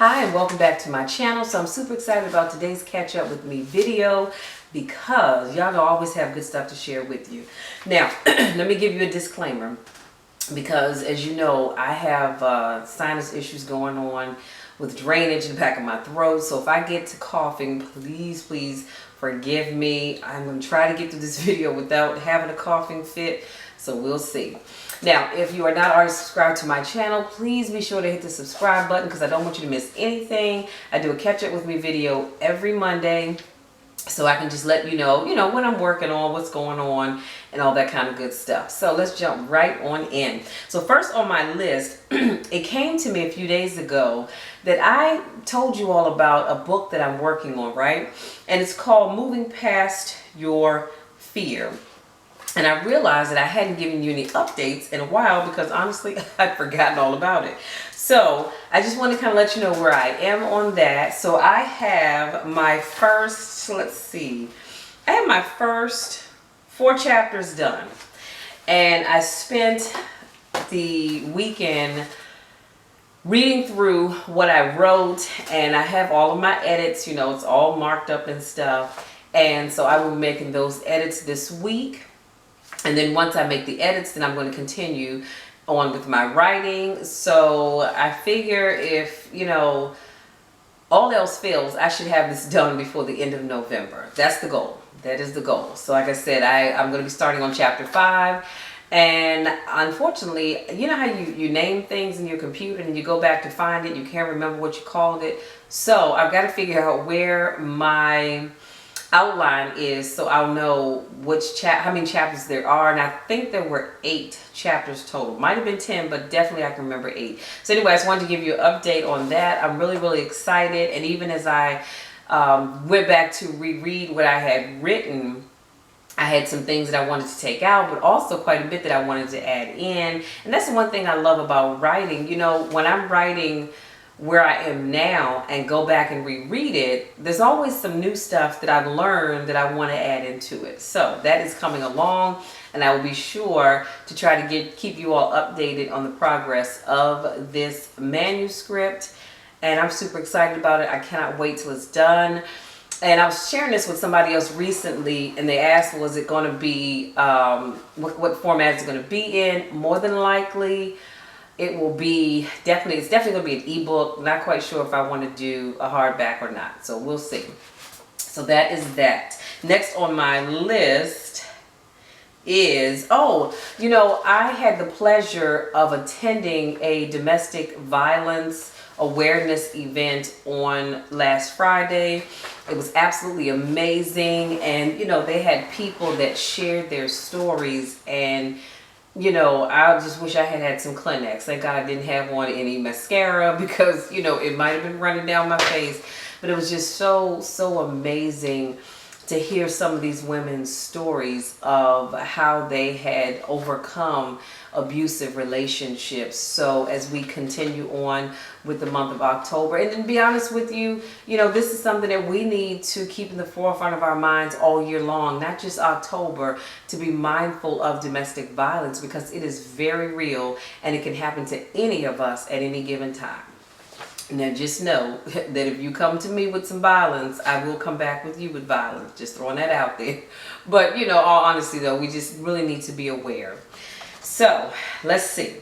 Hi and welcome back to my channel. So I'm super excited about today's catch up with me video because y'all always have good stuff to share with you. Now, let me give you a disclaimer because as you know, I have sinus issues going on with drainage in the back of my throat. So if I get to coughing, please forgive me. I'm going to try to get through this video without having a coughing fit. So we'll see. Now, if you are not already subscribed to my channel, please be sure to hit the subscribe button because I don't want you to miss anything. I do a catch up with me video every Monday so I can just let you know what I'm working on, what's going on, and all that kind of good stuff. So let's jump right on in. So first on my list, it came to me a few days ago that I told you all about a book that I'm working on, right? And it's called Moving Past Your Fear. And I realized that I hadn't given you any updates in a while because honestly, I'd forgotten all about it. So I just want to kind of let you know where I am on that. So I have my first, I have my first 4 chapters done. And I spent the weekend reading through what I wrote, and I have all of my edits, it's all marked up and stuff. And so I will be making those edits this week. And then once I make the edits, then I'm going to continue on with my writing. So I figure if, all else fails, I should have this done before the end of November. That's the goal. That is the goal. So like I said, I'm going to be starting on chapter 5. And unfortunately, you know how you name things in your computer and you go back to find it, you can't remember what you called it. So I've got to figure out where my outline is so I'll know how many chapters there are, and I think there were 8 chapters total. Might have been 10, but definitely I can remember 8. So anyway, I just wanted to give you an update on that. I'm really excited, and even as I went back to reread what I had written, I had some things that I wanted to take out, but also quite a bit that I wanted to add in. And that's the one thing I love about writing. When I'm writing where I am now and go back and reread it, there's always some new stuff that I've learned that I want to add into it. So that is coming along, and I will be sure to try to keep you all updated on the progress of this manuscript. And I'm super excited about it. I cannot wait till it's done. And I was sharing this with somebody else recently, and they asked, was it going to be, what format is it going to be in? More than likely, it will be it's definitely going to be an ebook. Not quite sure if I want to do a hardback or not. So we'll see. So that is that. Next on my list is, I had the pleasure of attending a domestic violence awareness event on last Friday. It was absolutely amazing. And, they had people that shared their stories, and I just wish I had some Kleenex. Thank God I didn't have on any mascara because, it might have been running down my face. But it was just so amazing to hear some of these women's stories of how they had overcome abusive relationships. So as we continue on with the month of October, and to be honest with you, this is something that we need to keep in the forefront of our minds all year long, not just October, to be mindful of domestic violence because it is very real and it can happen to any of us at any given time. Now just know that if you come to me with some violence, I will come back with you with violence. Just throwing that out there. But all honesty though, we just really need to be aware. So let's see.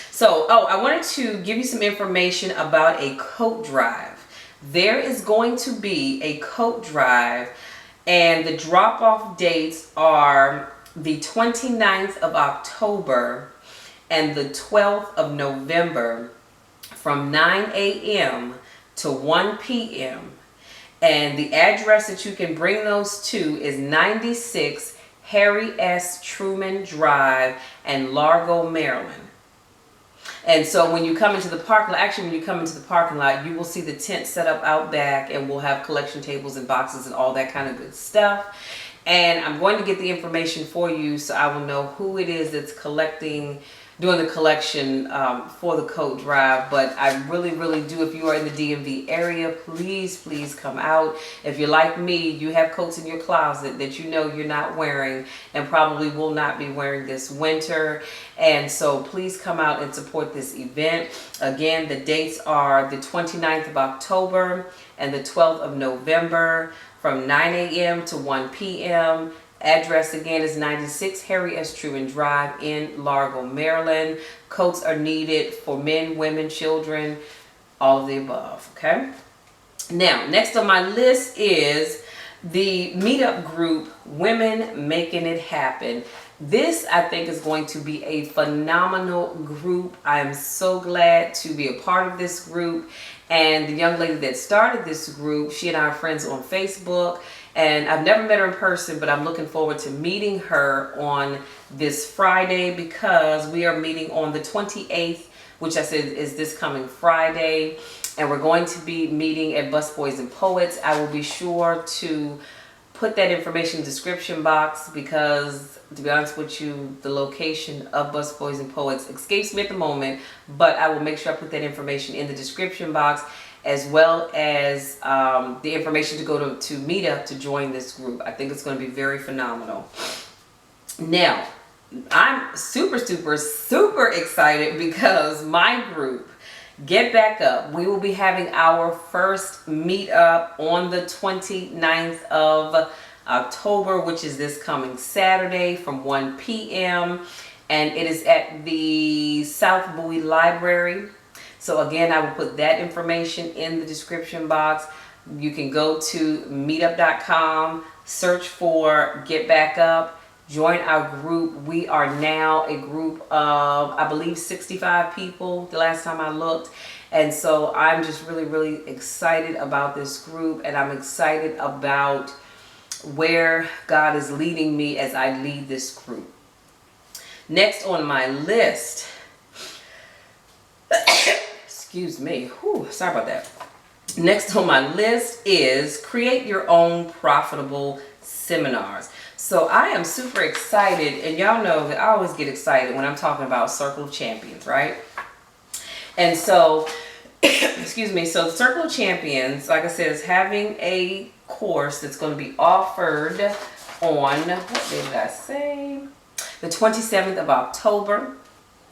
So, I wanted to give you some information about a coat drive. There is going to be a coat drive, and the drop-off dates are the 29th of October and the 12th of November from 9 a.m. to 1 p.m. And the address that you can bring those to is 96 Harry S. Truman Drive in Largo, Maryland. And so when you come into the parking lot, you will see the tent set up out back, and we'll have collection tables and boxes and all that kind of good stuff. And I'm going to get the information for you so I will know who it is that's doing the collection for the coat drive. But I really do, if you are in the DMV area, please come out. If you're like me, you have coats in your closet that you know you're not wearing and probably will not be wearing this winter. And so please come out and support this event. Again, the dates are the 29th of October and the 12th of November from 9 a.m. to 1 p.m. Address again is 96 Harry S. Truman Drive in Largo, Maryland. Coats are needed for men, women, children, all of the above, okay? Now, next on my list is the Meetup group, Women Making It Happen. This, I think, is going to be a phenomenal group. I am so glad to be a part of this group. And the young lady that started this group, she and I are friends on Facebook. And I've never met her in person, but I'm looking forward to meeting her on this Friday, because we are meeting on the 28th, which I said is this coming Friday. And we're going to be meeting at Busboys and Poets. I will be sure to put that information in the description box, because to be honest with you, the location of Busboys and Poets escapes me at the moment, but I will make sure I put that information in the description box, as well as the information to go to Meetup to join this group. I think it's going to be very phenomenal. Now, I'm super excited because my group, Get Back Up, we will be having our first meetup on the 29th of October, which is this coming Saturday from 1 p.m. And it is at the South Bowie Library. So again, I will put that information in the description box. You can go to meetup.com, search for Get Back Up, join our group. We are now a group of, I believe, 65 people the last time I looked. And so I'm just really excited about this group, and I'm excited about where God is leading me as I lead this group. Next on my list, excuse me, sorry about that. Next on my list is create your own profitable seminars. So I am super excited, and y'all know that I always get excited when I'm talking about Circle of Champions, right? And so, excuse me, so Circle of Champions, like I said, is having a course that's going to be offered on, what day did I say? The 27th of October.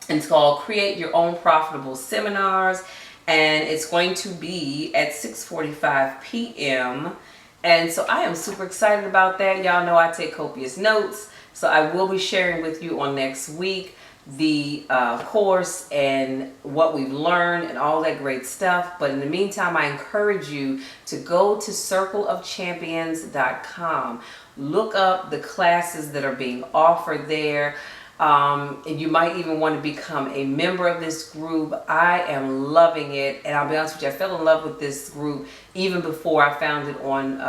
And it's called Create Your Own Profitable Seminars. And it's going to be at 6:45 p.m. And so I am super excited about that. Y'all know I take copious notes. So I will be sharing with you on next week the course and what we've learned and all that great stuff. But in the meantime, I encourage you to go to circleofchampions.com. Look up the classes that are being offered there. And you might even want to become a member of this group. I am loving it, and I'll be honest with you, I fell in love with this group even before I found it on,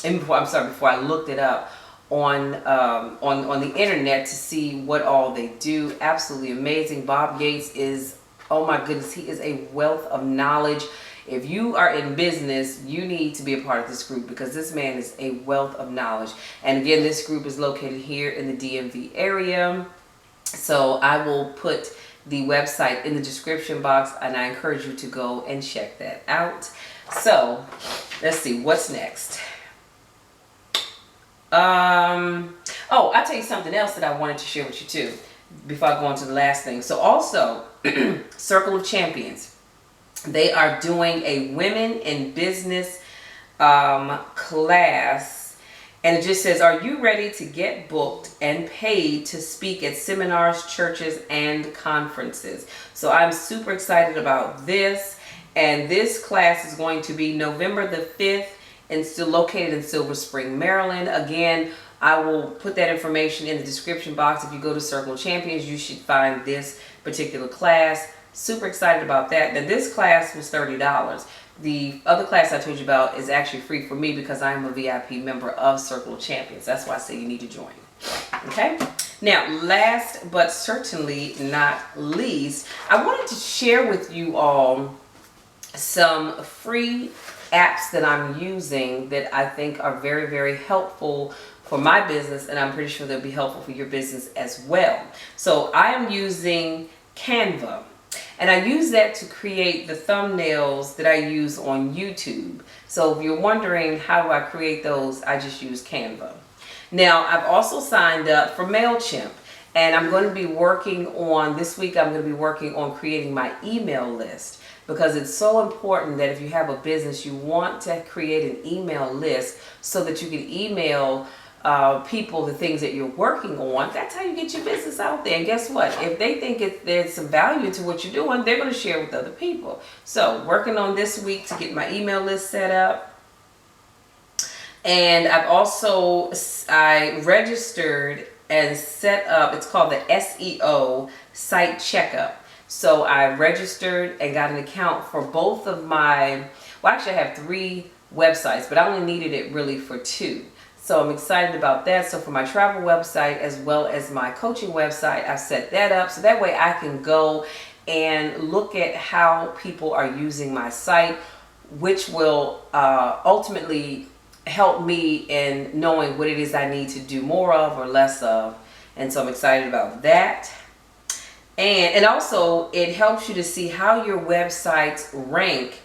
before I looked it up on the internet to see what all they do. Absolutely amazing. Bob Gates is, oh my goodness, he is a wealth of knowledge. If you are in business, you need to be a part of this group, because this man is a wealth of knowledge. And again, this group is located here in the DMV area. So I will put the website in the description box, and I encourage you to go and check that out. So let's see what's next. Oh, I'll tell you something else that I wanted to share with you too before I go on to the last thing. So also, Circle of Champions, they are doing a Women in Business class. And it just says, are you ready to get booked and paid to speak at seminars, churches, and conferences? So I'm super excited about this. And this class is going to be November the 5th and still located in Silver Spring, Maryland. Again, I will put that information in the description box. If you go to Circle of Champions, you should find this particular class. Super excited about that. Now, this class was $30. The other class I told you about is actually free for me because I'm a VIP member of Circle of Champions. That's why I say you need to join. Okay? Now, last but certainly not least, I wanted to share with you all some free apps that I'm using that I think are very, very helpful for my business, and I'm pretty sure they'll be helpful for your business as well. So I am using Canva, and I use that to create the thumbnails that I use on YouTube. So if you're wondering how do I create those, I just use Canva. Now I've also signed up for MailChimp, and I'm going to be working on, this week I'm going to be working on creating my email list, because it's so important that if you have a business, you want to create an email list so that you can email people the things that you're working on. That's how you get your business out there. And guess what? If they think there's some value to what you're doing, they're going to share with other people. So working on this week to get my email list set up. And I've also, I registered and set up, it's called the SEO Site Checkup. So I registered and got an account for both of my, well actually I have 3 websites, but I only needed it really for 2. So I'm excited about that. So for my travel website as well as my coaching website, I've set that up. So that way I can go and look at how people are using my site, which will ultimately help me in knowing what it is I need to do more of or less of. And so I'm excited about that. And also it helps you to see how your websites rank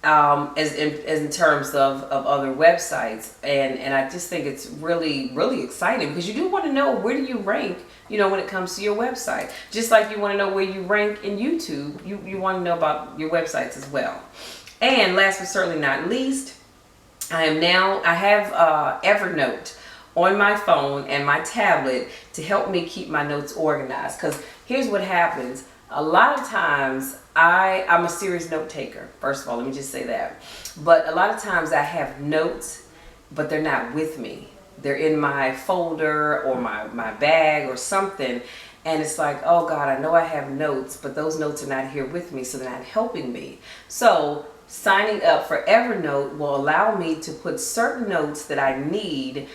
as in terms of other websites, and I just think it's really exciting, because you do want to know where do you rank, you know, when it comes to your website. Just like you want to know where you rank in YouTube, you want to know about your websites as well. And last but certainly not least, I have Evernote on my phone and my tablet to help me keep my notes organized. Because here's what happens. A lot of times I'm a serious note taker. First of all, let me just say that. But a lot of times I have notes, but they're not with me. They're in my folder or my bag or something. And it's like, oh God, I know I have notes, but those notes are not here with me, so they're not helping me. So signing up for Evernote will allow me to put certain notes that I need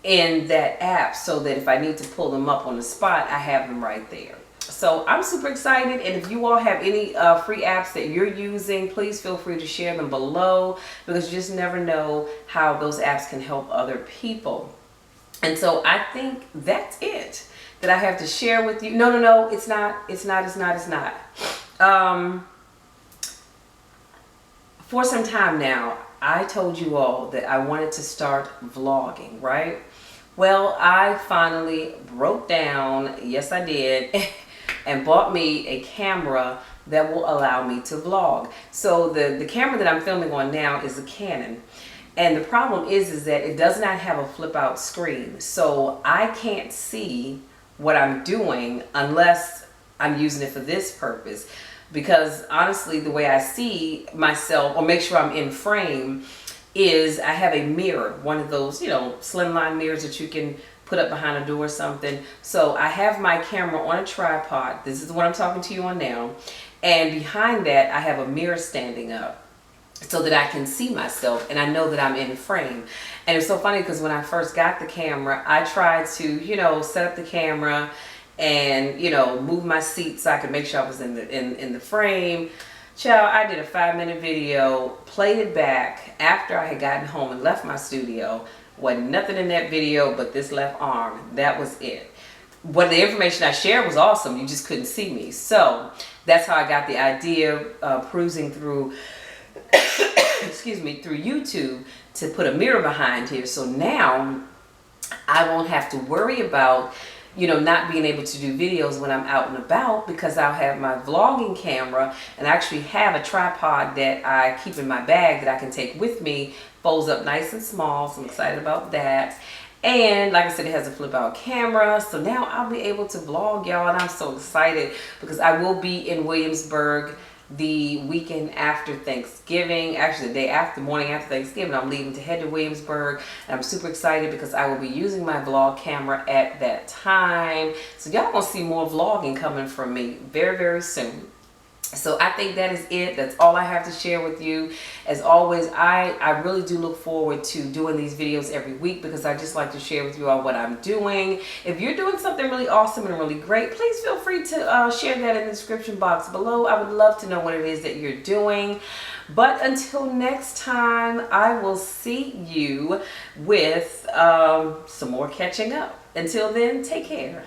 in that app, so that if I need to pull them up on the spot, I have them right there. So I'm super excited, and if you all have any free apps that you're using, please feel free to share them below, because you just never know how those apps can help other people. And so I think that's it that I have to share with you. No, it's not. For some time now, I told you all that I wanted to start vlogging, right? Well, I finally broke down, yes I did, and bought me a camera that will allow me to vlog. So the camera that I'm filming on now is a Canon. And the problem is that it does not have a flip out screen. So I can't see what I'm doing unless I'm using it for this purpose. Because honestly, the way I see myself or make sure I'm in frame is I have a mirror, one of those, you know, slimline mirrors that you can put up behind a door or something. So I have my camera on a tripod. This is the one I'm talking to you on now. And behind that, I have a mirror standing up so that I can see myself and I know that I'm in frame. And it's so funny because when I first got the camera, I tried to, you know, set up the camera and, you know, move my seat so I could make sure I was in the frame. Child, I did a 5-minute video, played it back after I had gotten home and left my studio. Wasn't nothing in that video but this left arm. That was it. But the information I shared was awesome. You just couldn't see me. So that's how I got the idea of cruising through, excuse me, through YouTube to put a mirror behind here. So now I won't have to worry about, you know, not being able to do videos when I'm out and about, because I'll have my vlogging camera, and I actually have a tripod that I keep in my bag that I can take with me, folds up nice and small, so I'm excited about that. And like I said, it has a flip out camera, so now I'll be able to vlog, y'all, and I'm so excited because I will be in Williamsburg the weekend after Thanksgiving, actually the day after, morning after Thanksgiving. I'm leaving to head to Williamsburg, and I'm super excited because I will be using my vlog camera at that time. So y'all gonna see more vlogging coming from me very, very soon. So I think that is it. That's all I have to share with you. As always, I really do look forward to doing these videos every week because I just like to share with you all what I'm doing. If you're doing something really awesome and really great, please feel free to share that in the description box below. I would love to know what it is that you're doing. But until next time, I will see you with some more catching up. Until then, take care.